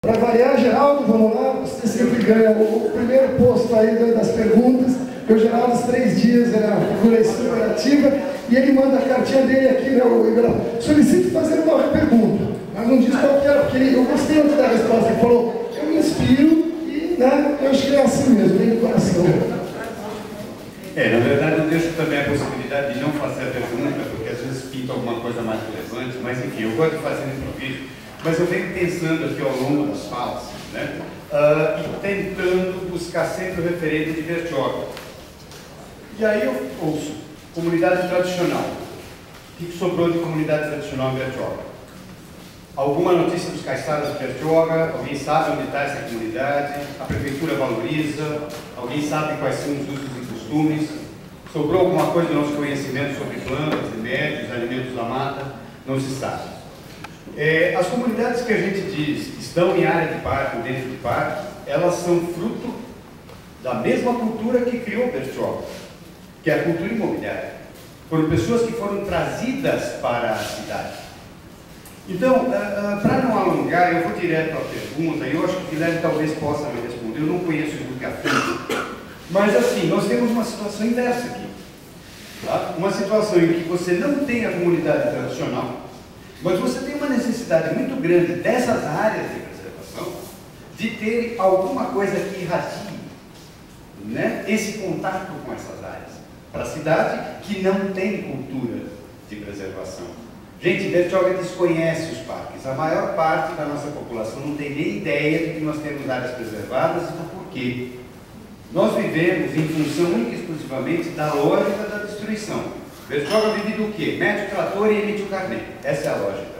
Para variar, Geraldo, vamos lá, você sempre ganha o primeiro posto aí das perguntas, porque o Geraldo, os 3 dias, ele é uma figura super ativa, e ele manda a cartinha dele aqui, né, o Igor, solicito fazer uma pergunta, mas não diz qual que era, porque eu gostei muito da resposta, ele falou, eu me inspiro, e né, eu acho que é assim mesmo, vem do coração. Na verdade eu deixo também a possibilidade de não fazer a pergunta, porque às vezes pinta alguma coisa mais relevante, mas enfim, eu gosto de fazer improviso. Mas eu venho pensando aqui ao longo das falas, né, e tentando buscar sempre o referente de Bertioga. E aí eu ouço, comunidade tradicional. O que sobrou de comunidade tradicional em Bertioga? Alguma notícia dos caiçaras de Bertioga? Alguém sabe onde está essa comunidade? A prefeitura valoriza? Alguém sabe quais são os usos e costumes? Sobrou alguma coisa do nosso conhecimento sobre plantas, remédios, alimentos da mata? Não se sabe. As comunidades que a gente diz que estão em área de parque ou dentro de parque, elas são fruto da mesma cultura que criou Bertioga, que é a cultura imobiliária. Foram pessoas que foram trazidas para a cidade. Então, para não alongar, eu vou direto à pergunta, e eu acho que o Guilherme talvez possa me responder, eu não conheço muito a fundo, mas assim, nós temos uma situação inversa aqui. Tá? Uma situação em que você não tem a comunidade tradicional, mas você tem uma necessidade muito grande dessas áreas de preservação, de ter alguma coisa que irradie, né, esse contato com essas áreas, para a cidade que não tem cultura de preservação. Gente, Bertioga desconhece os parques. A maior parte da nossa população não tem nem ideia de que nós temos áreas preservadas e do porquê. Nós vivemos em função única e exclusivamente da lógica da destruição. Bertioga vive do quê? Mete o trator e emite o carnê. Essa é a lógica.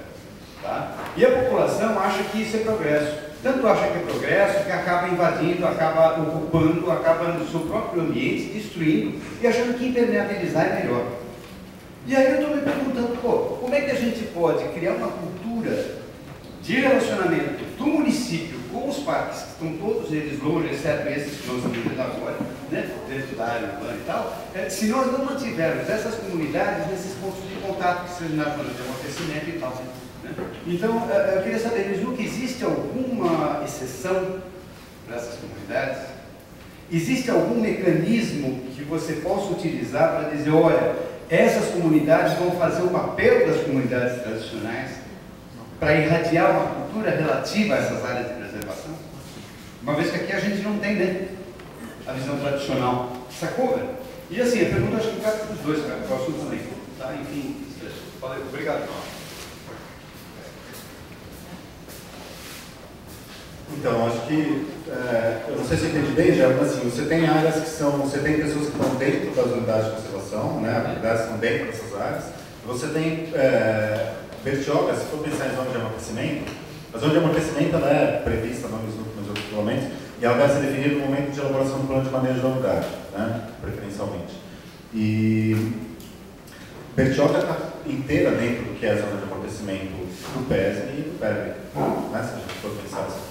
Tá? E a população acha que isso é progresso. Tanto acha que é progresso que acaba invadindo, acaba ocupando, acaba no seu próprio ambiente, destruindo e achando que impermeabilizar é melhor. E aí eu estou me perguntando, como é que a gente pode criar uma cultura de relacionamento do município com os parques, que estão todos eles longe, exceto esses que nós estamos vendo agora, né, dentro da área urbana e tal, se nós não mantivermos essas comunidades nesses pontos de contato, que sejam na zona de abastecimento e tal. Né? Então, eu queria saber, Luiz Luque, existe alguma exceção para essas comunidades? Existe algum mecanismo que você possa utilizar para dizer, olha, essas comunidades vão fazer o papel das comunidades tradicionais para irradiar uma cultura relativa a essas áreas de preservação? Uma vez que aqui a gente não tem, né, a visão tradicional. Sacou? E assim, a pergunta acho que cabe para os dois, cara, para o assunto também. Tá? Enfim, valeu, obrigado. Então, acho que, eu não sei se eu entendi bem, já, mas assim, você tem áreas que são, você tem pessoas que estão dentro das unidades de conservação, né, habilidades que estão dentro dessas áreas, você tem Bertioga, se for pensar em zona de amortecimento, a zona de amortecimento ela é prevista nos outros regulamentos e ela deve ser definida no momento de elaboração do plano de manejo da unidade, né, preferencialmente. E Bertioga está inteira dentro do que é a zona de amortecimento do PESM e do PERB, né, se a gente for pensar dessa forma.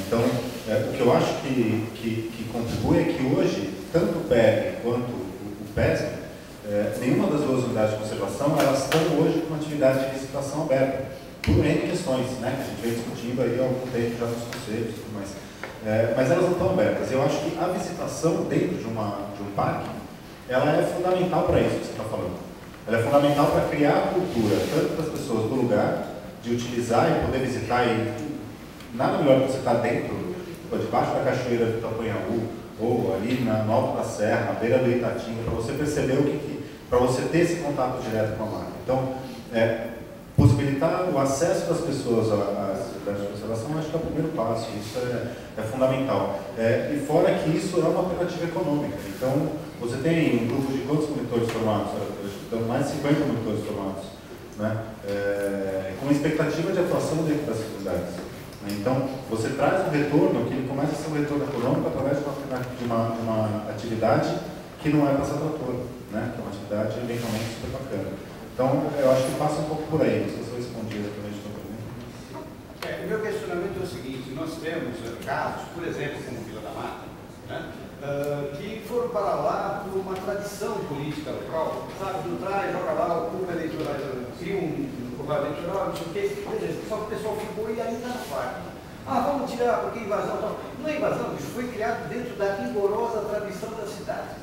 Então, o que eu acho que contribui é que hoje, tanto o PERB quanto o PESM, nenhuma das duas unidades de conservação, elas estão hoje com atividade de visitação aberta, por N questões, né, que a gente vem discutindo aí há algum tempo já nos conselhos e tudo mais. Mas elas não estão abertas. Eu acho que a visitação dentro de um parque, ela é fundamental para isso que você está falando. Ela é fundamental para criar a cultura, tanto das pessoas do lugar, de utilizar e poder visitar, e nada melhor que você estar dentro, debaixo da cachoeira do Tapanhaú, ou ali no alto da serra, na beira do Itatinga, para você perceber para você ter esse contato direto com a marca. Então, possibilitar o acesso das pessoas às atividades de conservação, acho que é o primeiro passo, isso é fundamental. E fora que isso é uma alternativa econômica. Então, você tem um grupo de quantos monitores formados? Então, mais de 50 monitores formados, né? Com expectativa de atuação dentro das comunidades. Então, você traz um retorno que ele começa a ser um retorno econômico através de uma atividade que não é passar trator, né? Que é uma atividade eventualmente super bacana. Então, eu acho que passa um pouco por aí. Não sei se eu respondi exatamente a sua pergunta. O meu questionamento é o seguinte: nós temos casos, por exemplo, como Vila da Mata, né, que foram para lá por uma tradição política local, sabe? Não traz, joga lá, ocupa eleitoral, cria um curral eleitoral, não sei o que, beleza. Só que o pessoal ficou e ainda não vai. tirar, porque invasão não é invasão, isso foi criado dentro da rigorosa tradição da cidade.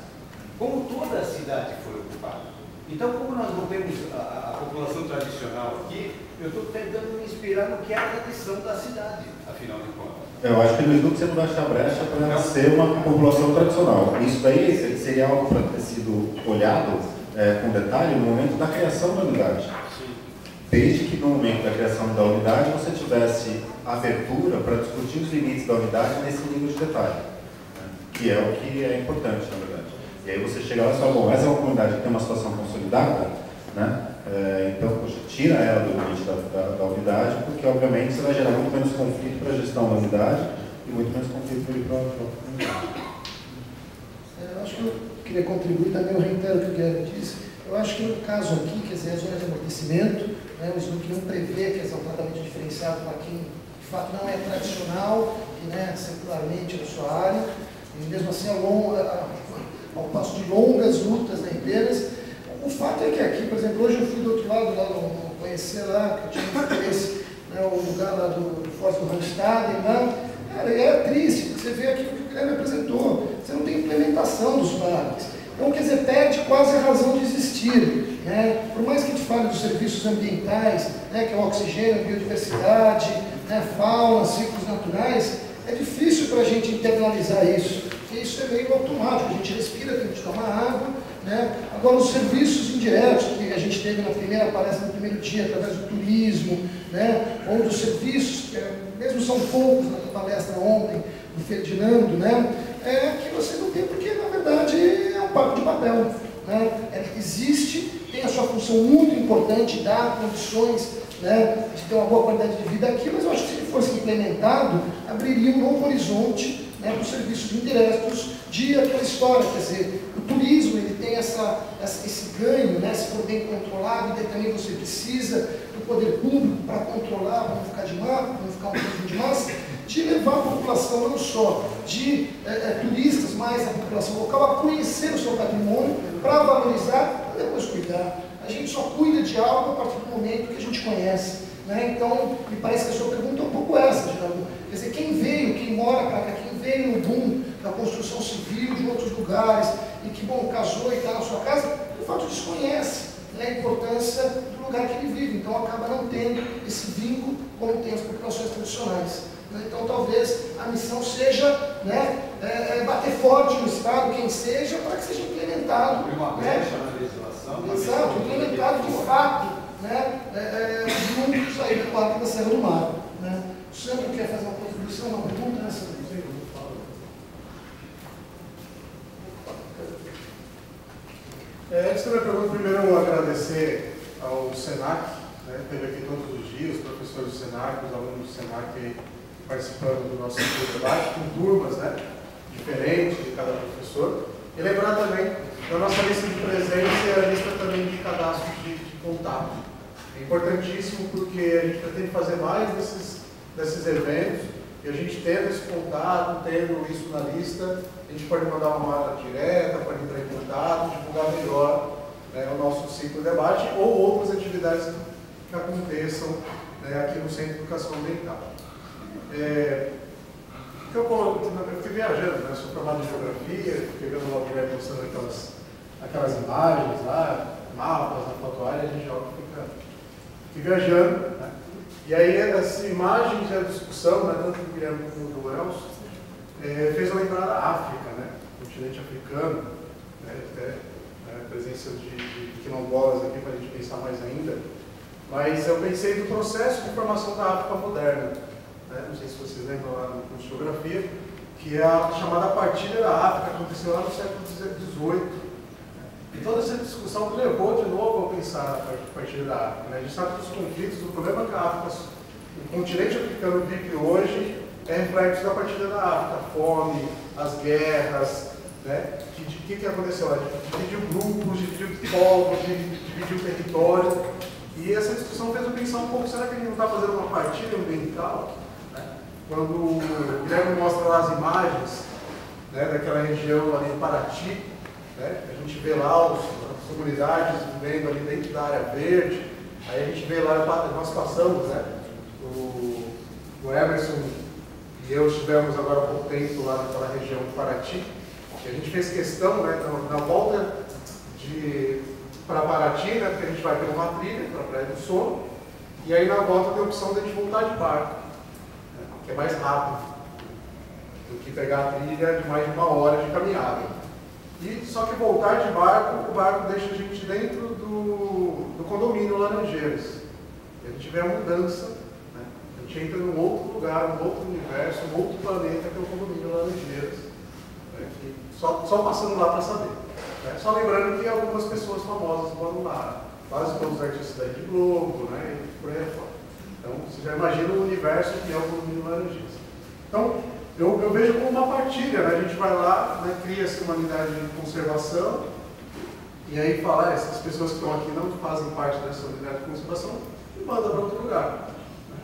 Como toda a cidade foi ocupada. Então, como nós não temos a população tradicional aqui, eu estou tentando me inspirar no que é a tradição da cidade, afinal de contas. Eu acho que no Snook você não vai achar brecha para ser uma população tradicional. Isso daí seria algo para ter sido olhado com detalhe no momento da criação da unidade. Desde que no momento da criação da unidade você tivesse abertura para discutir os limites da unidade nesse nível de detalhe, né? Que é o que é importante, na verdade. E aí você chega lá e fala, bom, essa é uma comunidade que tem uma situação consolidada, né? Então, poxa, tira ela do limite da unidade, porque obviamente você vai gerar muito menos conflito para a gestão da unidade e muito menos conflito para a comunidade. Eu acho que eu queria contribuir também, eu reitero o que o Guilherme disse. Eu acho que no caso aqui, quer dizer, a zona de amortecimento, né, o Snook não prevê, quer dizer, um tratamento diferenciado para quem de fato não é tradicional e, né, secularmente na sua área, e mesmo assim ao passo de longas lutas, né, inteiras. O fato é que aqui, por exemplo, hoje eu fui do outro lado, lá no conhecer lá, que eu tinha interesse, né, o lugar lá do Forte do Randstaden, lá, cara, é triste, porque você vê aqui o que o Guilherme apresentou, você não tem implementação dos parques. Então, quer dizer, perde quase a razão de existir, né? Por mais que a gente fale dos serviços ambientais, né, que é o oxigênio, a biodiversidade, né, fauna, ciclos naturais, é difícil para a gente internalizar isso, porque isso é meio automático, a gente respira, tem que tomar água, né? Agora, os serviços indiretos que a gente teve na primeira palestra, no primeiro dia, através do turismo, né, ou dos serviços, que mesmo são poucos na palestra ontem, do Ferdinando, né, que você não tem, porque na verdade é um papo de papel, né? Existe, tem a sua função muito importante, dá condições, né, de ter uma boa qualidade de vida aqui, mas eu acho que se ele fosse implementado, abriria um novo horizonte, né, para os serviços indiretos de aquela história, quer dizer, o turismo ele tem esse ganho, né, se for bem controlado, e também você precisa do poder público para controlar, para não ficar de massa, para não ficar um pouco de massa, de levar a população não só de turistas, mas a população local a conhecer o seu patrimônio, para valorizar, para depois cuidar. A gente só cuida de algo a partir do momento que a gente conhece, né? Então, me parece que a sua pergunta é um pouco essa, Geraldo. Quer dizer, quem veio, quem mora para cá, quem veio no boom da construção civil de outros lugares e que, bom, casou e está na sua casa, de fato desconhece, né, a importância do lugar que ele vive. Então, acaba não tendo esse vínculo como tem as populações tradicionais. Então, talvez a missão seja, né, bater forte no Estado, quem seja, para que seja implementado. Uma brecha na legislação. Exato, implementado de fato, né, juntos aí do Parque da Serra do Mar. Né. O Sandro quer fazer uma contribuição, uma pergunta, né, Sandro? Antes da minha pergunta, primeiro eu agradecer ao SENAC, né, teve aqui todos os dias, os professores do SENAC, os alunos do SENAC participando do nosso debate, com turmas, né, diferentes de cada professor. E lembrar também da nossa lista de presença e a lista também de cadastro de contato. É importantíssimo porque a gente pretende fazer mais desses eventos e a gente tendo esse contato, tendo isso na lista, a gente pode mandar uma nota direta, pode entrar em contato, divulgar melhor, né, o nosso ciclo de debate ou outras atividades que aconteçam, né, aqui no Centro de Educação Ambiental. Eu fiquei viajando, né? Sou formado em geografia, pegando lá o Guilherme mostrando aquelas imagens lá, mapas, na fotoárea, a gente já fica viajando, né? E aí essa imagem de discussão, né, tanto do Guilherme como do Elcio, fez eu lembrar da África, né? O continente africano, né? Até a presença de quilombolas aqui para a gente pensar mais ainda. Mas eu pensei no processo de formação da África moderna. Não sei se vocês lembram lá no curso de geografia, que é a chamada partilha da África, aconteceu lá no século XVIII. E toda essa discussão me levou de novo a pensar a partilha da África. A gente sabe que os conflitos, o problema que a África, o continente africano vive hoje, é reflexo da partilha da África, a fome, as guerras, né? O que aconteceu lá? Dividiu grupos, dividiu povos, dividiu território. E essa discussão fez eu pensar um pouco, será que a gente não está fazendo uma partilha ambiental? Quando o Guilherme mostra lá as imagens, né, daquela região ali em Paraty, né, a gente vê lá as comunidades vivendo ali dentro da área verde, aí a gente vê lá, nós passamos, né, o Emerson e eu estivemos agora há pouco tempo lá naquela região de Paraty, e a gente fez questão, né, na volta para Paraty, né, porque a gente vai ter uma trilha para a Praia do Sono, e aí na volta tem a opção de a gente voltar de barco, né, que é mais rápido do que pegar a trilha de mais de 1 hora de caminhada. E só que voltar de barco, o barco deixa a gente dentro do condomínio Laranjeiras. E a gente vê a mudança, né? A gente entra num outro lugar, num outro universo, num outro planeta que é o condomínio Laranjeiras. Né? Que só passando lá para saber. Né? Só lembrando que algumas pessoas famosas moram lá. Quase todos os artistas da Rede Globo, né? E por aí fora. Então, você já imagina o universo que é o condomínio Laranjeiras. Então, eu vejo como uma partilha, né? A gente vai lá, né, cria essa unidade de conservação, e aí fala, essas pessoas que estão aqui não fazem parte dessa unidade de conservação, e manda para outro lugar. Né?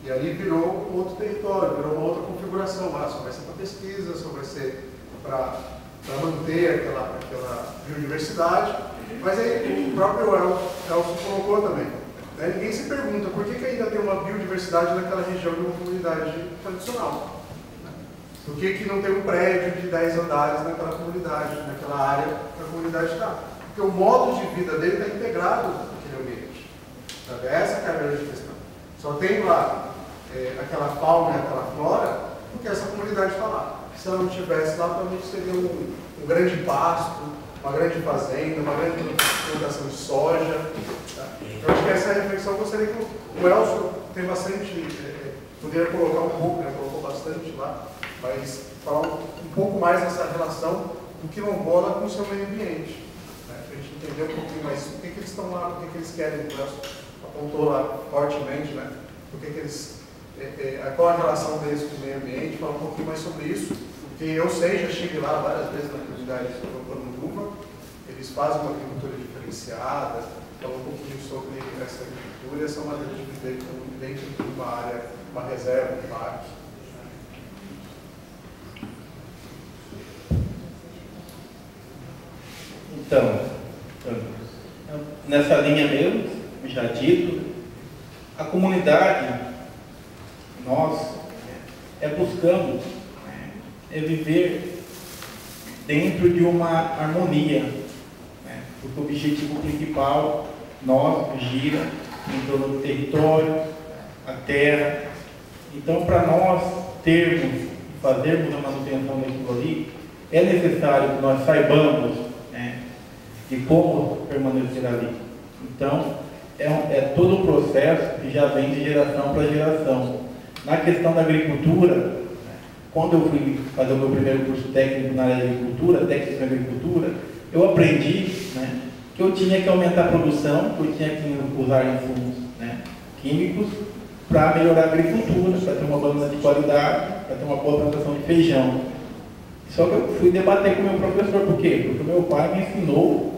E ali virou um outro território, virou uma outra configuração lá, só vai ser para pesquisa, só vai ser para manter aquela biodiversidade, mas aí o próprio Elcio colocou também. Né? Ninguém se pergunta por que ainda tem uma biodiversidade naquela região de uma comunidade tradicional. Por que não tem um prédio de 10 andares naquela comunidade, naquela área que a comunidade está? Porque o modo de vida dele está integrado naquele ambiente. Sabe? Essa é a grande questão. Só tem lá aquela fauna e aquela flora porque essa comunidade está lá. Se ela não estivesse lá, provavelmente seria um grande pasto, uma grande fazenda, uma grande plantação de soja. Tá? Eu acho que essa é a reflexão que eu gostaria que o Elcio tem bastante, poderia colocar um pouco, né? Colocou bastante lá. Mas falar um pouco mais dessa relação do quilombola com o seu meio ambiente. Né? Para a gente entender um pouquinho mais por que eles estão lá, por que eles querem, o Elcio apontou lá fortemente, né? Por que eles, qual a relação deles com o meio ambiente, falar um pouquinho mais sobre isso, porque eu sei, já estive lá várias vezes na comunidade do Coronduva, eles fazem uma agricultura diferenciada, falam um pouquinho sobre essa agricultura e essa maneira de viver dentro de uma área, uma reserva, um parque. Então, nessa linha mesmo, já dito, a comunidade, nós buscamos viver dentro de uma harmonia, né? Porque o objetivo principal nosso gira em torno do território, a terra. Então, para nós fazermos a manutenção daquilo ali, é necessário que nós saibamos de como permanecer ali. Então, é todo o processo que já vem de geração para geração. Na questão da agricultura, quando eu fui fazer o meu primeiro curso técnico na área de agricultura, técnico de agricultura, eu aprendi que eu tinha que aumentar a produção, que eu tinha que usar insumos químicos para melhorar a agricultura, para ter uma banana de qualidade, para ter uma boa plantação de feijão. Só que eu fui debater com o meu professor, por quê? Porque o meu pai me ensinou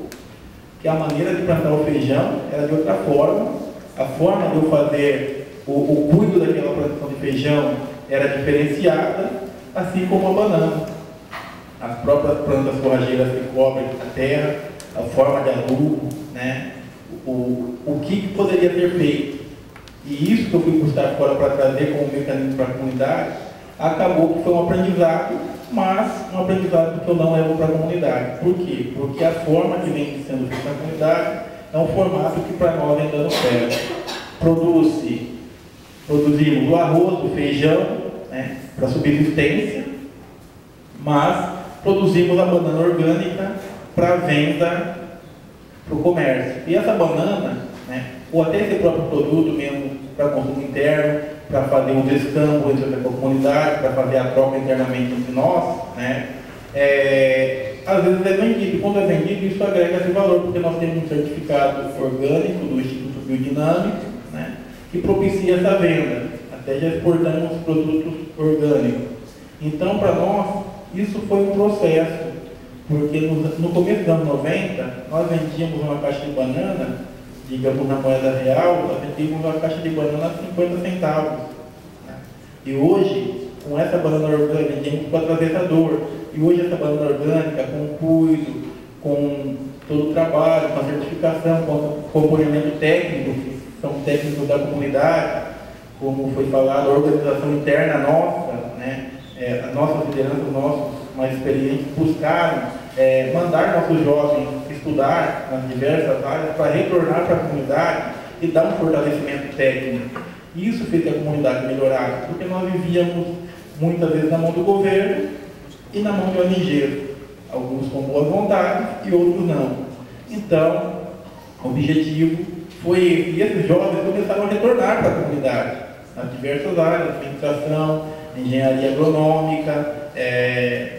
que a maneira de plantar o feijão era de outra forma, a forma de eu fazer o cuido daquela plantação de feijão era diferenciada, assim como a banana. As próprias plantas forrageiras que cobrem a terra, a forma de adubo, o que poderia ser feito. E isso que eu fui buscar fora para trazer como mecanismo para a comunidade, acabou que foi um aprendizado, mas um aprendizado que eu não levo para a comunidade. Por quê? Porque a forma que vem sendo feita na comunidade é um formato que para nós ainda não serve. Produzimos o arroz, o feijão, para subsistência, mas produzimos a banana orgânica para venda para o comércio. E essa banana, ou até esse próprio produto mesmo para consumo interno, para fazer um descampo entre a comunidade, para fazer a troca internamente entre nós, às vezes é vendido. Quando é vendido, isso agrega esse valor, porque nós temos um certificado orgânico do Instituto Biodinâmico, que propicia essa venda. Até já exportamos produtos orgânicos. Então, para nós, isso foi um processo, porque no começo dos anos 90, nós vendíamos uma caixa de banana, digamos na moeda real, nós vendíamos uma caixa de banana a 50 centavos. E hoje, com essa banana orgânica, vendíamos para atravessador. E hoje essa banana orgânica, com o cuido, com todo o trabalho, com a certificação, com o acompanhamento técnico, que são técnicos da comunidade, como foi falado, a organização interna nossa, nossas lideranças, nossos mais experientes, buscaram mandar nossos jovens estudar nas diversas áreas para retornar para a comunidade e dar um fortalecimento técnico. Isso fez que a comunidade melhorasse, porque nós vivíamos muitas vezes na mão do governo e na mão de ONGs, alguns com boas vontades e outros não. Então, o objetivo foi esse, e esses jovens começaram a retornar para a comunidade, nas diversas áreas, administração, engenharia agronômica,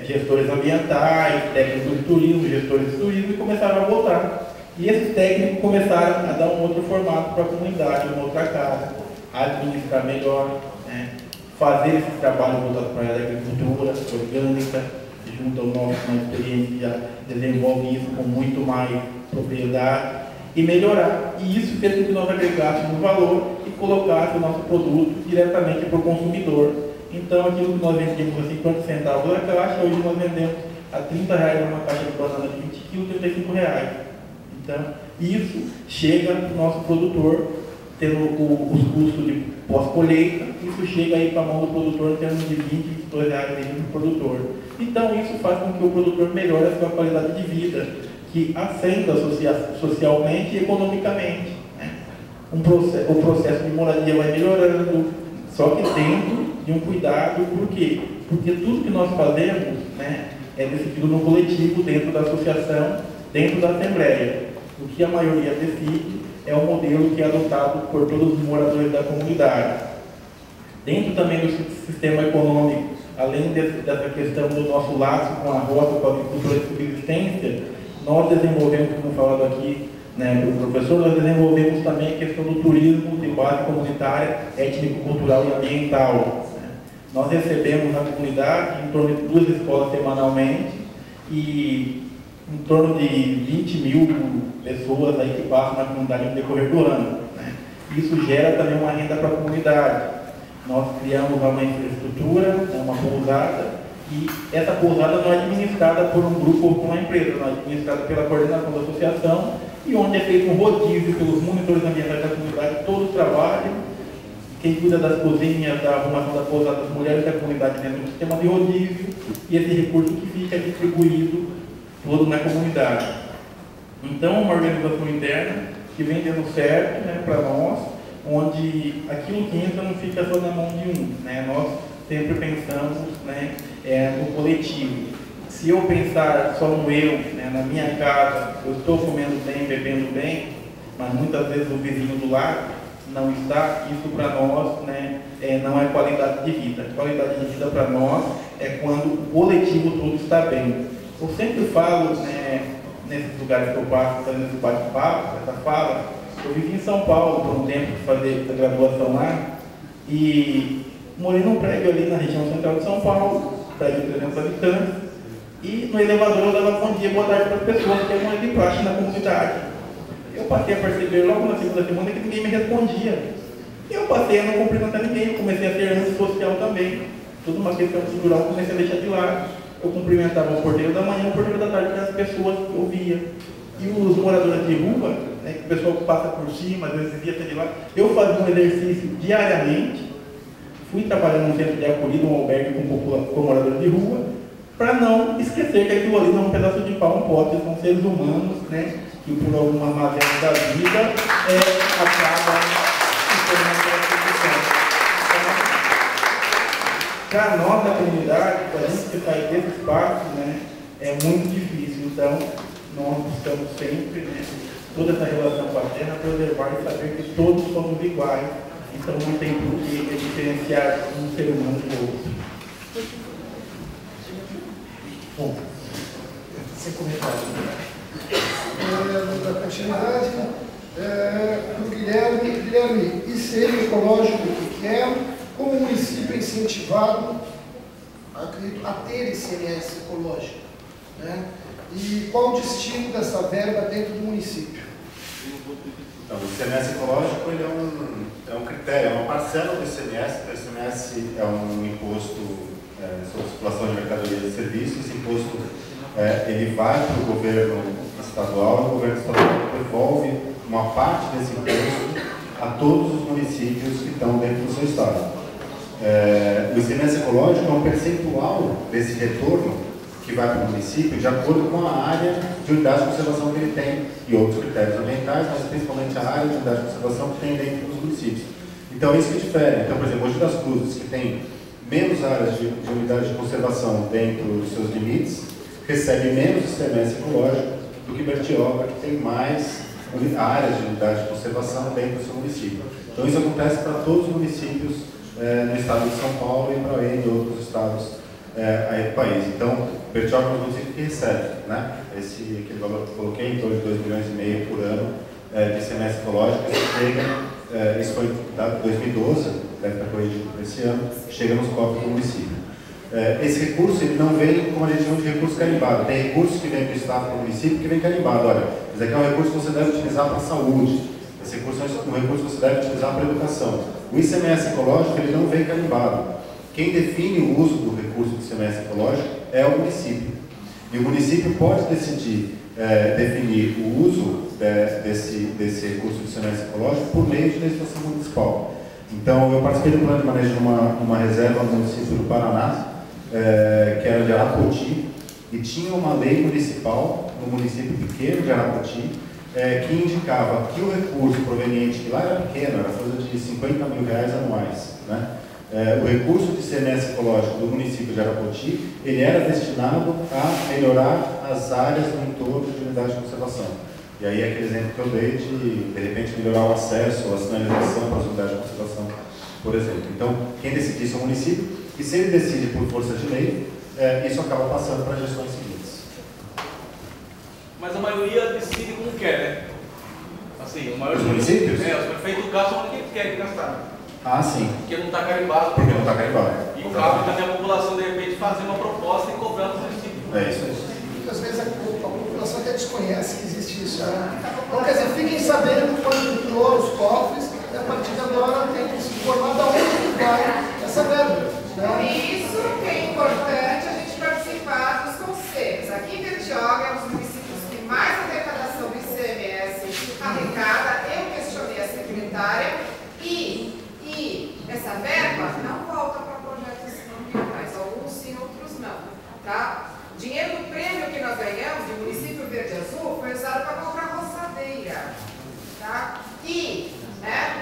gestores ambientais, técnicos de turismo, gestores de turismo, e começaram a voltar. E esses técnicos começaram a dar um outro formato para a comunidade, uma outra casa, administrar melhor, fazer esses trabalhos voltados para a área da agricultura orgânica, junto ao nosso mais experiente, já desenvolve isso com muito mais propriedade e melhorar. E isso fez com que nós agregássemos valor e colocássemos o nosso produto diretamente para o consumidor. Então, aquilo que nós vendíamos a 50 centavos a caixa, hoje nós vendemos a R$30 uma caixa de banana de 20 kg, R$35. Então, isso chega para o nosso produtor, tendo os custos de pós-colheita, isso chega aí para a mão do produtor em termos de R$20, R$22 para o produtor. Então, isso faz com que o produtor melhore a sua qualidade de vida, que ascenda socialmente e economicamente. O processo de moradia vai melhorando, só que dentro de um cuidado. Por quê? Porque tudo que nós fazemos é decidido no coletivo, dentro da associação, dentro da Assembleia. O que a maioria decide é o modelo que é adotado por todos os moradores da comunidade. Dentro também do sistema econômico, além dessa questão do nosso laço com a roça, com a agricultura de subsistência, nós desenvolvemos, como falado aqui pelo professor, nós desenvolvemos também a questão do turismo de base comunitária, étnico-cultural e ambiental. Nós recebemos na comunidade em torno de 2 escolas semanalmente e em torno de 20.000 pessoas aí que passam na comunidade no decorrer do ano. Isso gera também uma renda para a comunidade. Nós criamos uma infraestrutura, uma pousada, e essa pousada não é administrada por um grupo ou por uma empresa, não é administrada pela coordenação da associação, e onde é feito um rodízio pelos monitores ambientais da comunidade, todos trabalham. Quem cuida das cozinhas, da arrumação da pousada das mulheres da comunidade dentro do sistema de rodízio, e esse recurso que fica distribuído todo na comunidade. Então, uma organização interna que vem dando certo para nós, onde aquilo que entra não fica só na mão de um. Nós sempre pensamos no coletivo. Se eu pensar só no eu, na minha casa, eu estou comendo bem, bebendo bem, mas muitas vezes o vizinho do lado não está, isso para nós não é qualidade de vida. Qualidade de vida para nós é quando o coletivo todo está bem. Eu sempre falo, nesses lugares que eu passo, fazendo esse bate-papo, essa fala, eu vivi em São Paulo por um tempo, fazer a graduação lá, e morei num prédio ali na região central de São Paulo, prédio de 300 habitantes, e no elevador eu dava bom dia, boa tarde para as pessoas, que é uma de praxe na comunidade. Eu passei a perceber logo na segunda semana que ninguém me respondia. Eu passei a não cumprimentar ninguém, eu comecei a ter antissocial também. Tudo uma questão cultural, comecei a deixar de lado. Eu cumprimentava o porteiro da manhã, o porteiro da tarde, que as pessoas que eu via. E os moradores de rua, que o pessoal passa por cima, às vezes via até de lá, eu fazia um exercício diariamente. Fui trabalhar num centro de acolhida, um albergue com moradores de rua, para não esquecer que aquilo ali não é um pedaço de pau, um pote, são seres humanos, que por alguma mazela da vida acaba se tornando uma condição. Para nós da comunidade, para a gente sair desse espaço, é muito difícil. Então, nós buscamos sempre toda essa relação com a terra, preservar e saber que todos somos iguais. Então não tem por que diferenciar um ser humano do outro. Bom, sem comentário. Da continuidade, para o Guilherme, ICM ecológico, o que é? Como o município é incentivado a ter ICMS ecológico? E qual o destino dessa verba dentro do município? Então, o ICMS ecológico ele é um critério, é uma parcela do ICMS. O ICMS é um imposto sobre circulação de mercadorias e serviços. Esse imposto ele vai para o governo estadual, e o governo estadual devolve uma parte desse imposto a todos os municípios que estão dentro do seu estado. o ICMS ecológico é um percentual desse retorno que vai para o município de acordo com a área de unidade de conservação que ele tem e outros critérios ambientais, mas principalmente a área de unidade de conservação que tem dentro dos municípios. Então, é isso que difere. Então, por exemplo, Mogi das Cruzes, que tem menos áreas de unidade de conservação dentro dos seus limites, recebe menos ICMS ecológico do que Bertioga, que tem mais áreas de unidade de conservação dentro do seu município. Então, isso acontece para todos os municípios no estado de São Paulo e para N outros estados aí do país. Então, Bertioga é um município que recebe, né? Aquele valor que eu coloquei, em torno de 2,5 milhões por ano de ICMS ecológico, isso foi dado em 2012, deve estar corrigido para esse ano, chega nos cofres do município. Esse recurso ele não vem, como a gente chama de recurso carimbado. Tem recursos que vêm do estado para o município que vem carimbado. Olha, esse aqui é um recurso que você deve utilizar para a saúde. Esse recurso é um recurso que você deve utilizar para a educação. O ICMS ecológico ele não vem carimbado. Quem define o uso do recurso do ICMS ecológico é o município. E o município pode decidir definir o uso desse recurso do ICMS ecológico por meio de legislação municipal. Então, eu participei do plano de manejo de uma reserva no município do Paraná, que era de Arapoti, e tinha uma lei municipal no município pequeno de Arapoti, que indicava que o recurso proveniente, que lá era pequeno, era coisa de 50 mil reais anuais, né? O recurso de ICMS ecológico do município de Arapoti, ele era destinado a melhorar as áreas no entorno de unidade de conservação. E aí aquele exemplo que eu dei de repente, melhorar o acesso, a sinalização para as unidades de conservação, por exemplo. Então, quem decide isso é o município, e se ele decide por força de lei, isso acaba passando para as gestões seguintes. Mas a maioria decide como quer, né? Assim, o maior Os municípios? Os prefeitos gastam onde quer gastar. Ah, sim. Porque não está carimbado. Porque não está carimbado. E cabe também a população, de repente, fazer uma proposta e cobrar dos municípios. É isso aí. Muitas vezes a população até desconhece que existe isso. Né? Então, quer dizer, fiquem sabendo quando criou os cofres, e a partir de agora tem que se informar de onde vai essa verba. Por isso que é importante a gente participar dos conselhos. Aqui em Bertioga é um dos municípios que mais arrecadação do ICMS arrecada. Eu questionei a secretária e essa verba não volta para projetos ambientais, alguns sim, outros não. Tá? Dinheiro do prêmio que nós ganhamos do município Verde Azul foi usado para comprar roçadeira. Tá? E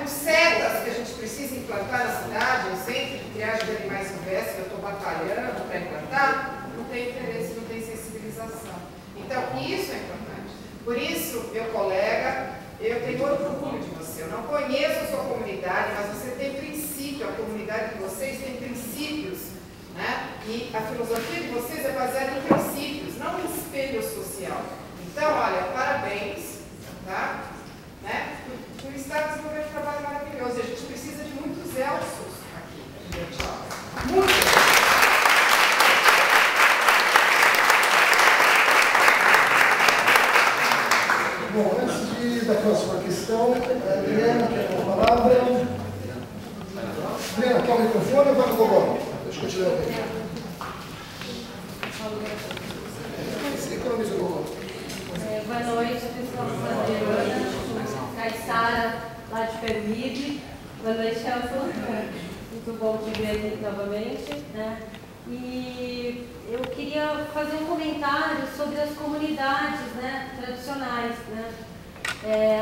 com setas que a gente precisa implantar na cidade, em centro de triagem de animais silvestres, que eu estou batalhando para implantar, não tem interesse, não tem sensibilização. Então, isso é importante. Por isso, meu colega, eu tenho orgulho de você. Eu não conheço a sua comunidade, mas você tem princípio, a comunidade de vocês tem princípios, né? E a filosofia de vocês é baseada em princípios, não em espelho social. Então, olha, parabéns, tá? Né? O Estado desenvolveu um trabalho maravilhoso e a gente precisa de muitos Elsos aqui em Bertioga. Muitos! Bom, antes de ir da próxima questão, a Helena quer uma palavra. Helena, quer o microfone ou vai no Gogó? Deixa eu continuar aqui. Você economiza o Gogó. Boa noite, pessoal. Adriana, Caissara, lá de Peruíbe. Boa noite, Elson. Muito bom te ver aqui novamente. Né? E eu queria fazer um comentário sobre as comunidades, né, tradicionais. Né?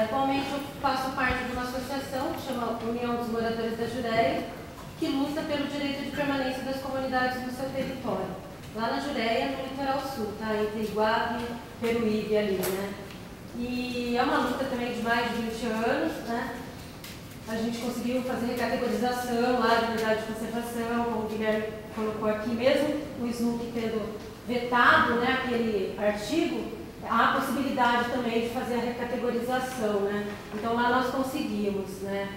Atualmente eu faço parte de uma associação que chama União dos Moradores da Jureia, que luta pelo direito de permanência das comunidades no seu território. Lá na Jureia, no litoral sul, tá? Entre Iguape e Peruíbe ali, né? E é uma luta também de mais de 20 anos, né? A gente conseguiu fazer recategorização lá de unidade de conservação, como o Guilherme colocou aqui, mesmo o SNUC tendo vetado, né, aquele artigo, há a possibilidade também de fazer a recategorização, né? Então lá nós conseguimos, né?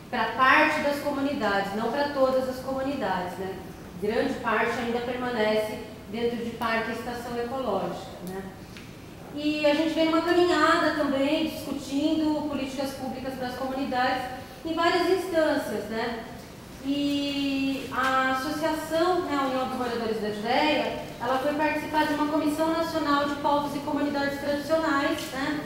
Para parte das comunidades, não para todas as comunidades, né? Grande parte ainda permanece dentro de parque e estação ecológica, né? E a gente vem numa caminhada também, discutindo políticas públicas para as comunidades em várias instâncias, né? E a associação, né, a União dos Moradores da Jureia, ela foi participar de uma Comissão Nacional de Povos e Comunidades Tradicionais, né?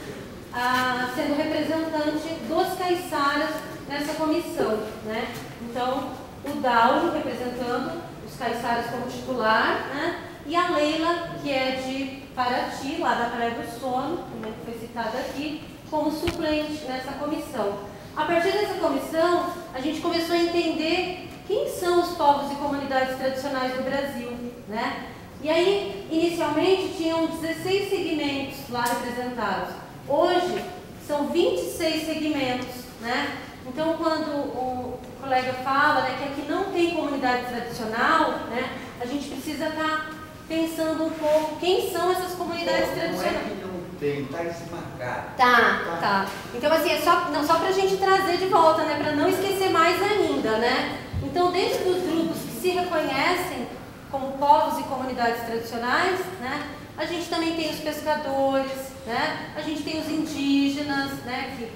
Sendo representante dos caiçaras nessa comissão, né? Então, o Dauro, representando os caiçaras como titular, né? E a Leila, que é de Paraty, lá da Praia do Sono, também foi citada aqui, como suplente nessa comissão. A partir dessa comissão, a gente começou a entender quem são os povos e comunidades tradicionais do Brasil, né? E aí, inicialmente, tinham 16 segmentos lá representados. Hoje, são 26 segmentos, né? Então, quando o colega fala, né, que aqui não tem comunidade tradicional, né, a gente precisa estar pensando um pouco quem são essas comunidades tradicionais. Não é que não tem, está esmagado. Tá. Então, assim, é só para a gente trazer de volta, né, para não esquecer mais ainda, né? Então, dentro dos grupos que se reconhecem como povos e comunidades tradicionais, né, a gente também tem os pescadores, né, a gente tem os indígenas, né, que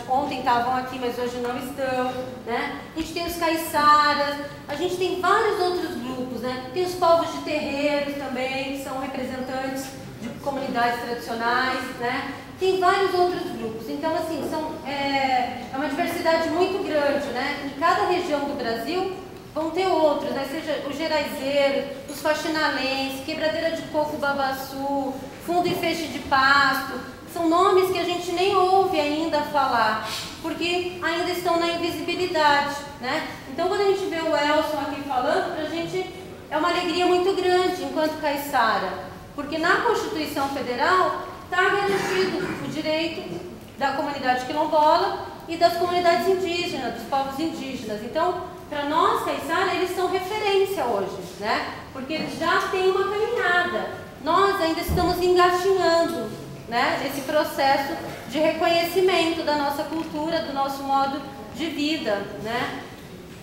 ontem estavam aqui, mas hoje não estão, né, a gente tem os caiçaras, a gente tem vários outros grupos, né, tem os povos de terreiros também, que são representantes de comunidades tradicionais, né, tem vários outros grupos. Então, assim, é uma diversidade muito grande, né, em cada região do Brasil vão ter outros, né? Seja o geraizeiro, os faxinalenses, quebradeira de coco babaçu, fundo e feixe de pasto. São nomes que a gente nem ouve ainda falar, porque ainda estão na invisibilidade, né? Então, quando a gente vê o Elson aqui falando, pra gente é uma alegria muito grande enquanto caiçara, porque na Constituição Federal está garantido o direito da comunidade quilombola e das comunidades indígenas, dos povos indígenas. Então, para nós, caiçara, eles são referência hoje, né? Porque eles já têm uma caminhada. Nós ainda estamos engatinhando, né, nesse processo de reconhecimento da nossa cultura, do nosso modo de vida, né?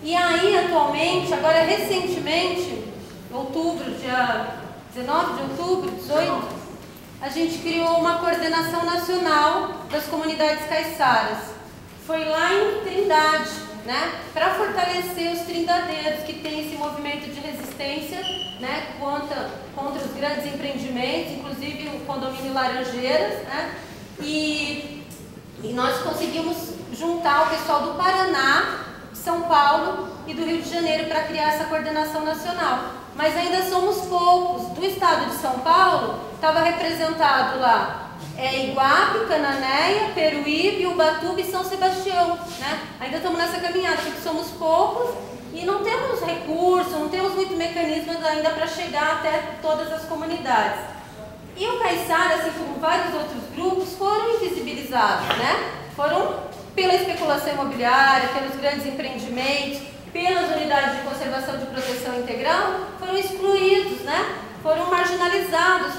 E aí, atualmente, agora recentemente, outubro, dia 19 de outubro, 18, a gente criou uma coordenação nacional das comunidades caiçaras. Foi lá em Trindade, né, para fortalecer os trindadeiros que têm esse movimento de resistência, né, contra os grandes empreendimentos, inclusive o condomínio Laranjeiras, né, e nós conseguimos juntar o pessoal do Paraná, São Paulo e do Rio de Janeiro para criar essa coordenação nacional. Mas ainda somos poucos. Do estado de São Paulo, estava representado lá Iguape, Cananéia, Peruíbe, Ubatuba e São Sebastião, né? Ainda estamos nessa caminhada, porque somos poucos e não temos recursos, não temos muito mecanismos ainda para chegar até todas as comunidades. E o caiçara, assim como vários outros grupos, foram invisibilizados, né? Foram pela especulação imobiliária, pelos grandes empreendimentos, pelas unidades de conservação de proteção integral, foram excluídos, né? Foram marginalizados,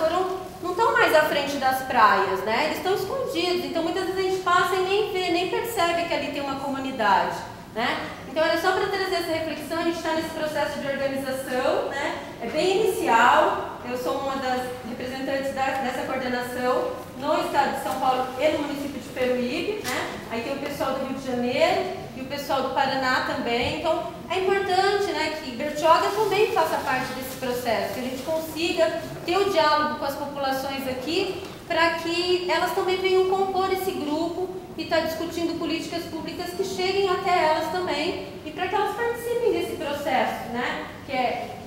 não estão mais à frente das praias, né? Eles estão escondidos, então muitas vezes a gente passa e nem vê, nem percebe que ali tem uma comunidade, né? Então era só para trazer essa reflexão, a gente está nesse processo de organização, né? É bem inicial, eu sou uma das representantes dessa coordenação no estado de São Paulo e no município de Peruíbe, né? Aí tem o pessoal do Rio de Janeiro e o pessoal do Paraná também, então é importante, né, que Bertioga também faça parte desse processo, que a gente consiga ter o diálogo com as populações aqui, para que elas também venham compor esse grupo e estar discutindo políticas públicas que cheguem até elas também, e para que elas participem desse processo, né, que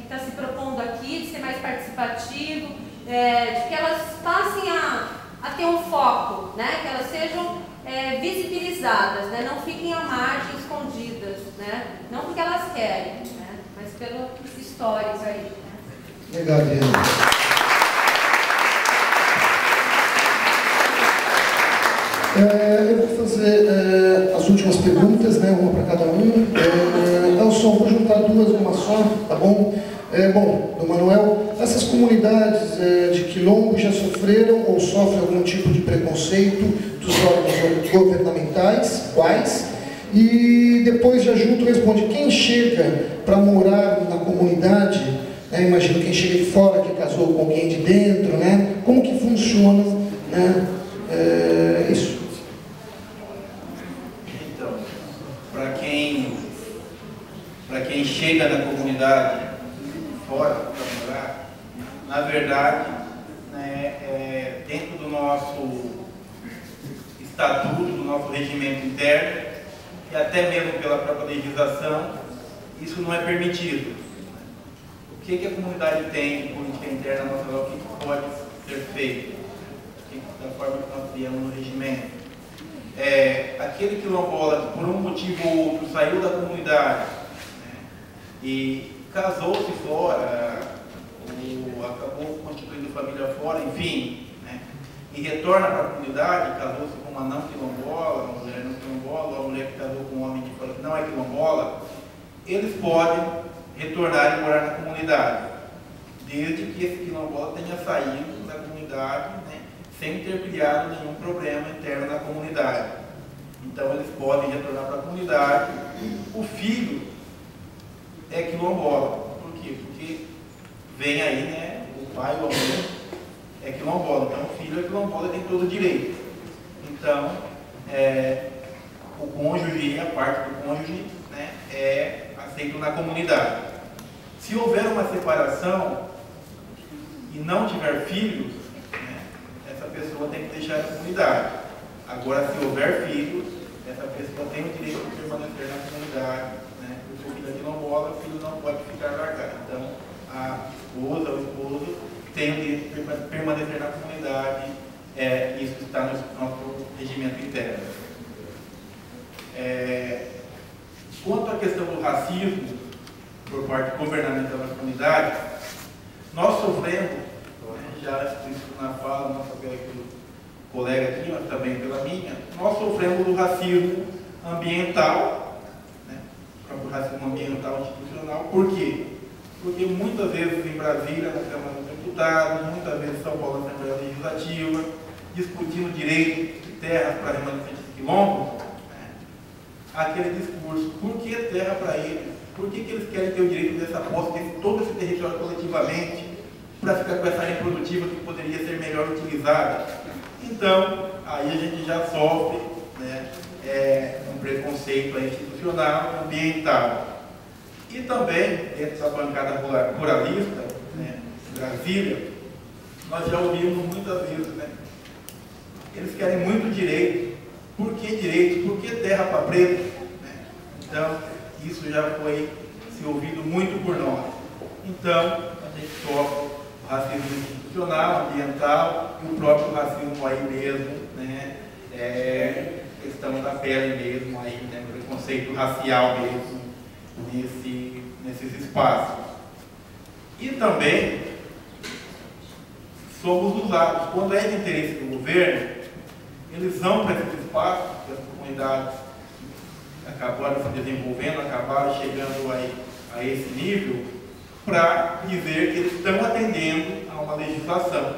está se propondo aqui, de ser mais participativo, de que elas passem a ter um foco, né, que elas sejam visibilizadas, né, não fiquem à margem, escondidas, né, não porque elas querem, né, mas pelos históricos aí. Né. Legal, Adriana. Eu vou fazer as últimas perguntas, né, uma para cada um. Elson, vou juntar duas numa só, tá bom? Bom, do Manuel, essas comunidades de quilombo já sofreram ou sofrem algum tipo de preconceito dos órgãos governamentais? Quais? E depois já junto responde, quem chega para morar na comunidade, né, imagino quem chega de fora, que casou com alguém de dentro, né, como que funciona, né, isso? Então, para quem chega na comunidade fora para morar, na verdade, né, dentro do nosso estatuto, do nosso regimento interno, e até mesmo pela própria legislação, isso não é permitido. O que a comunidade tem de política interna na nossa lei, o que pode ser feito, da forma que nós criamos no regimento? Aquele quilombola que por um motivo ou outro saiu da comunidade, né, e casou-se fora, ou acabou constituindo família fora, enfim, né, e retorna para a comunidade, casou-se com uma não quilombola, uma mulher não quilombola, ou uma mulher que casou com um homem de fora que não é quilombola, eles podem retornar e morar na comunidade, desde que esse quilombola tenha saído da comunidade, né, sem ter criado nenhum problema interno na comunidade. Então eles podem retornar para a comunidade. O filho é quilombola. Por quê? Porque vem aí, né, o pai ou a mãe é quilombola. Então o filho é quilombola e tem todo o direito. Então o cônjuge e a parte do cônjuge, né, é aceito na comunidade. Se houver uma separação e não tiver filhos, essa pessoa tem que deixar a comunidade. Agora, se houver filhos, essa pessoa tem o direito de permanecer na comunidade, né? Porque o filho é quilombola, o filho não pode ficar largado. Então, a esposa ou o esposo tem o direito de permanecer na comunidade. Isso está no nosso regimento interno. Quanto à questão do racismo por parte governamental da comunidade, nós sofremos, já explícito na fala, não só pelo colega aqui, mas também pela minha, nós sofremos do racismo ambiental, né? O racismo ambiental institucional. Por quê? Porque muitas vezes em Brasília, na Câmara dos Deputados, muitas vezes em São Paulo, na Assembleia Legislativa, discutindo direito de terras para remanescentes quilombos, né? Aquele discurso, por que terra para eles? Por que eles querem ter o direito dessa posse, de todo esse território coletivamente, para ficar com essa área produtiva que poderia ser melhor utilizada? Então, aí a gente já sofre, né, um preconceito institucional, ambiental. E também, dentro da bancada ruralista, né, em Brasília, nós já ouvimos muitas vezes, né, eles querem muito direito. Por que direito? Por que terra para preto? Né? Então, isso já foi se ouvido muito por nós. Então, a gente sofre o racismo institucional, ambiental e o próprio racismo aí mesmo, né? Questão da pele mesmo, aí, né? Preconceito racial mesmo nesses espaços. E também somos usados, quando é de interesse do governo, eles vão para esses espaços, que as comunidades acabaram se desenvolvendo, acabaram chegando aí a esse nível, para dizer que eles estão atendendo a uma legislação.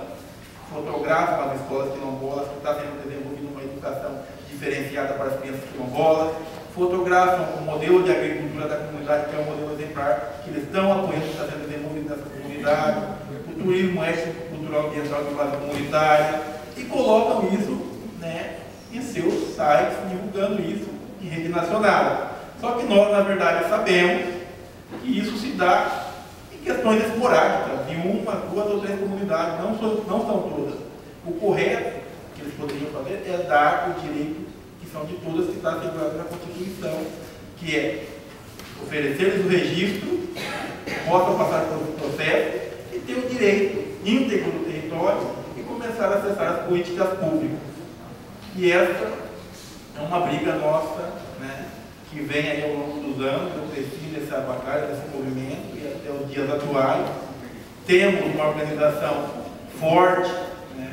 Fotografam as escolas quilombolas, que está sendo desenvolvida uma educação diferenciada para as crianças quilombolas, fotografam o modelo de agricultura da comunidade, que é um modelo exemplar, que eles estão apoiando, que está sendo desenvolvido nessa comunidade, o turismo étnico-cultural ambiental de base comunitária, e colocam isso, né, em seus sites, divulgando isso em rede nacional. Só que nós, na verdade, sabemos que isso se dá em questões esporádicas, de uma, duas ou três comunidades, não são todas. O correto que eles poderiam fazer é dar o direito, que são de todas, que está assegurado na Constituição, que é oferecer-lhes o registro, possam passar por um processo e ter o direito íntegro do território e começar a acessar as políticas públicas. E essa é uma briga nossa, né, que vem aí ao longo dos anos, eu cresci nessa batalha, nesse movimento, e até os dias atuais. Temos uma organização forte, né,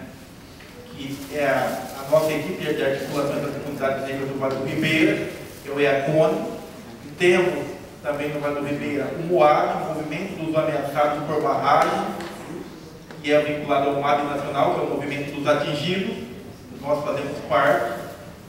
que é a nossa equipe de articulação das comunidades negras do Vale do Ribeira, que é o EACONE. Temos também no Vale do Ribeira o MOAB, o Movimento dos Ameaçados por Barragem, que é vinculado ao MAB Nacional, que é o Movimento dos Atingidos, nós fazemos parte.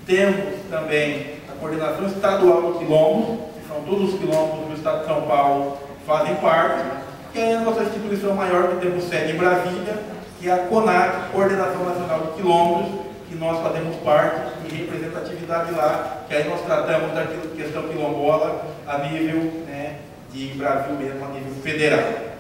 Temos também a Coordenação Estadual do Quilombo, que são todos os quilombos do Estado de São Paulo que fazem parte, que é a nossa instituição maior, que temos sede em Brasília, que é a CONAC, Coordenação Nacional de Quilombos, que nós fazemos parte e representatividade lá, que aí nós tratamos da questão quilombola a nível, né, de Brasil mesmo, a nível federal.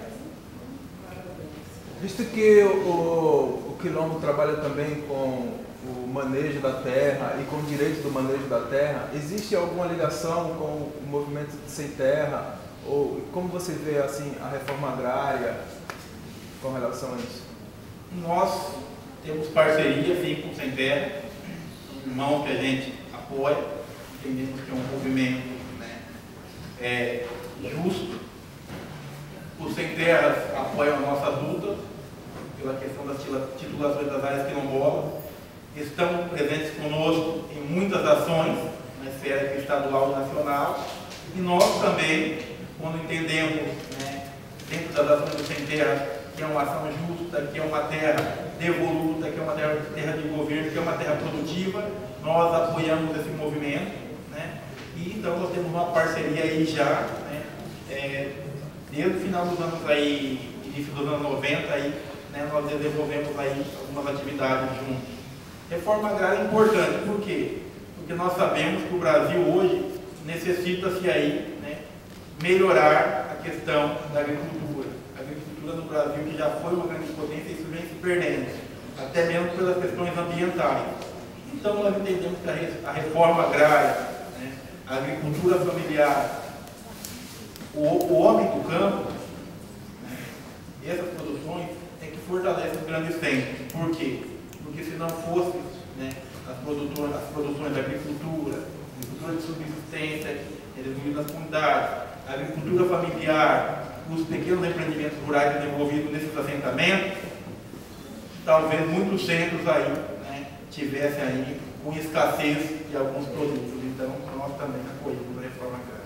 Visto que o quilombo trabalha também com o manejo da terra e com o direito do manejo da terra, existe alguma ligação com o movimento de sem terra Ou como você vê assim, a reforma agrária com relação a isso? Nós temos parceria, sim, com o Sem Terra, um irmão que a gente apoia, entendemos que é um movimento, né, justo. Os Sem Terras apoiam a nossa luta pela questão das titulações das áreas quilombolas, estão presentes conosco em muitas ações, na esfera estadual e nacional, e nós também, quando entendemos, né, dentro das ações do Sem Terra, que é uma ação justa, que é uma terra devoluta, que é uma terra de governo, que é uma terra produtiva, nós apoiamos esse movimento, né? E então nós temos uma parceria aí já, né? Desde o final dos anos aí, início dos anos 90 aí, né, nós desenvolvemos aí algumas atividades juntos. Reforma agrária é importante, por quê? Porque nós sabemos que o Brasil hoje necessita-se aí, né, melhorar a questão da agricultura. A agricultura no Brasil, que já foi uma grande potência, isso vem se perdendo, até mesmo pelas questões ambientais. Então nós entendemos que a reforma agrária, né, a agricultura familiar, o homem do campo, né, essas produções é que fortalece os grandes centros. Por quê? Porque se não fosse, né, as produções da agricultura de subsistência, desenvolvidas nas comunidades, a agricultura familiar, os pequenos empreendimentos rurais desenvolvidos nesses assentamentos, talvez muitos centros aí, né, tivessem aí com escassez de alguns produtos. Então, nós também apoiamos a reforma agrária.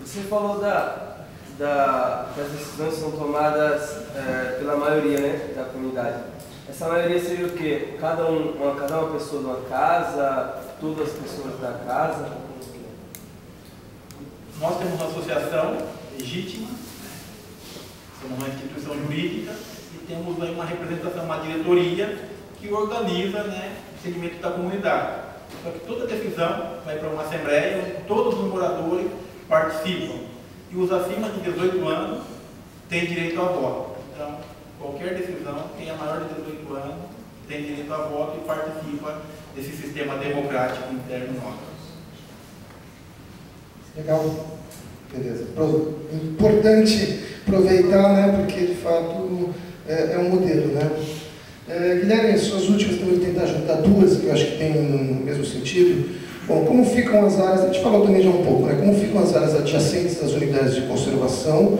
Você falou das decisões que são tomadas pela maioria, né, da comunidade. Essa maioria seria o quê? Cada uma pessoa de uma casa, todas as pessoas da casa? Nós temos uma associação legítima, né? Somos uma instituição jurídica e temos aí uma representação, uma diretoria que organiza, né, o segmento da comunidade. Só que toda decisão vai para uma assembleia onde todos os moradores participam. E os acima de 18 anos têm direito a voto. Então, qualquer decisão, quem é maior de 18 anos tem direito a voto e participa desse sistema democrático interno nosso. Legal. Beleza. Importante aproveitar, né, porque de fato é um modelo, né? Guilherme, suas últimas, também tentar juntar duas, que eu acho que tem no mesmo sentido. Bom, como ficam as áreas, a gente falou também já um pouco, né? Como ficam as áreas adjacentes às unidades de conservação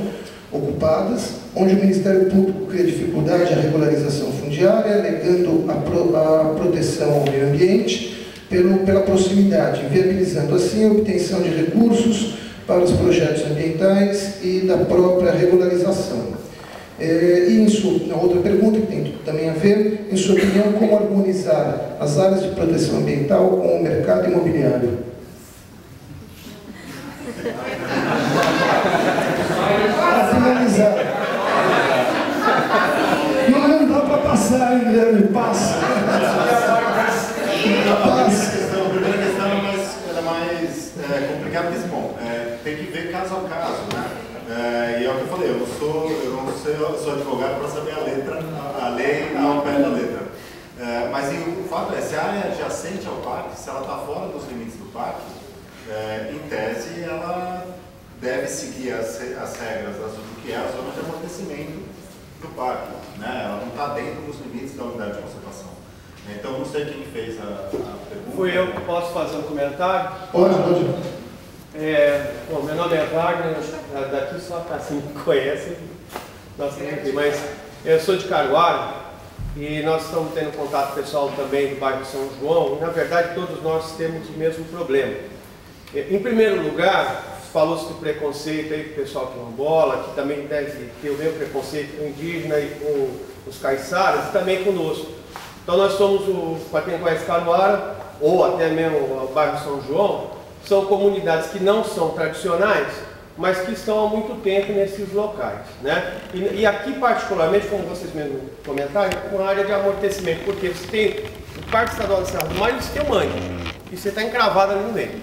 ocupadas, onde o Ministério Público cria dificuldade à regularização fundiária, alegando a proteção ao meio ambiente pela proximidade, viabilizando assim a obtenção de recursos para os projetos ambientais e da própria regularização. E na outra pergunta, que tem também a ver, em sua opinião, como harmonizar as áreas de proteção ambiental com o mercado imobiliário? Para finalizar. Não dá para passar, hein, Guilherme? Passa. A primeira questão é mais complicada, porque, bom, tem que ver caso a caso, né? E é o que eu falei, eu não sou advogado para saber a lei ao pé da letra. Mas o fato é, se a área é adjacente ao parque, se ela está fora dos limites do parque, em tese ela deve seguir as regras do que é a zona de amortecimento do parque, né? Ela não está dentro dos limites da unidade de conservação. Então, não sei quem fez a pergunta. Fui eu que posso fazer um comentário? Pode. Bom, meu nome é Wagner, daqui só para assim me conhecem, mas eu sou de Caruaru e nós estamos tendo contato pessoal também do bairro São João e, na verdade, todos nós temos o mesmo problema. Em primeiro lugar, falou-se do preconceito aí com o pessoal quilombola, que também deve ter o mesmo preconceito com o indígena e com os caiçaras e também conosco. Então nós somos, para quem conhece Caruaru, ou até mesmo o bairro São João, são comunidades que não são tradicionais, mas que estão há muito tempo nesses locais, né? E aqui particularmente, como vocês mesmos comentaram, é uma área de amortecimento, porque você tem o Parque Estadual da Serra do Mar e você tem o mangue, e você está encravado ali no meio.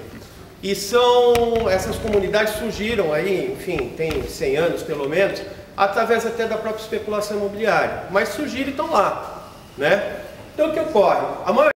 E essas comunidades surgiram aí, enfim, tem 100 anos pelo menos, através até da própria especulação imobiliária, mas surgiram e estão lá, né? Então o que ocorre? A maioria